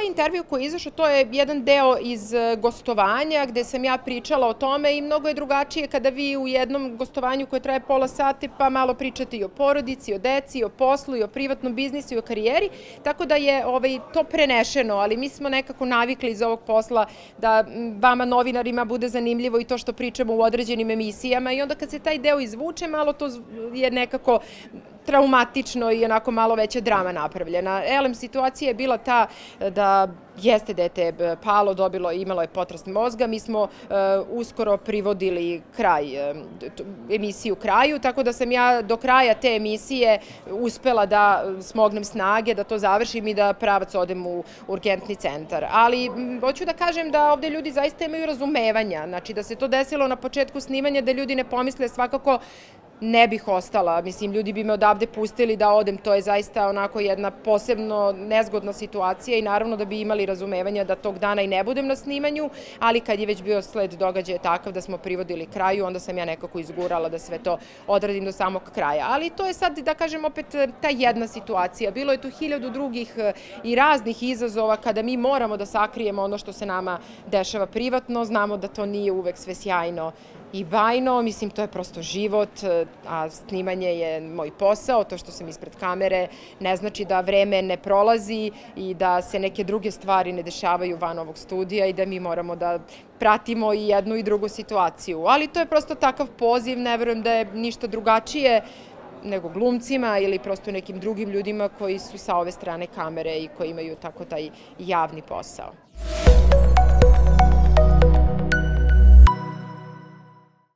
taj intervju koji je izašao, to je jedan deo iz gostovanja gde sam ja pričala o tome i mnogo je drugačije kada vi u jednom gostovanju koje traje pola sata pa malo pričate i o porodici, o deci, o poslu, i o privatnom biznisu i o karijeri, tako da je to prenešeno, ali mi smo nekako navikli iz ovog posla da vama novinarima bude zanimljivo i to što pričamo u određenim emisijama i onda kad se taj deo izvuče, malo to je nekako traumatično i onako malo veća drama napravljena. Elem, situacija je bila ta da jeste dete palo, imalo je potrast mozga, mi smo uskoro privodili emisiju kraju, tako da sam ja do kraja te emisije uspela da smognem snage, da to završim i da pravac odem u urgentni centar. Ali hoću da kažem da ovde ljudi zaista imaju razumevanja, znači da se to desilo na početku snimanja, da ljudi ne pomisle svakako ne bih ostala. Mislim, ljudi bi me odavde pustili da odem, to je zaista onako jedna posebno nezgodna situacija i naravno da bi imali razumevanja da tog dana i ne budem na snimanju, ali kad je već bio sled događaja takav da smo privodili kraju, onda sam ja nekako izgurala da sve to odradim do samog kraja. Ali to je sad, da kažem, opet ta jedna situacija. Bilo je tu 1000 drugih i raznih izazova kada mi moramo da sakrijemo ono što se nama dešava privatno, znamo da to nije uvek sve sjajno i bajno, mislim, to je prosto život, a snimanje je moj posao, to što sam ispred kamere ne znači da vreme ne prolazi i da se neke druge stvari ne dešavaju van ovog studija i da mi moramo da pratimo i jednu i drugu situaciju. Ali to je prosto takav poziv, ne verujem da je ništa drugačije nego glumcima ili prosto nekim drugim ljudima koji su sa ove strane kamere i koji imaju tako taj javni posao.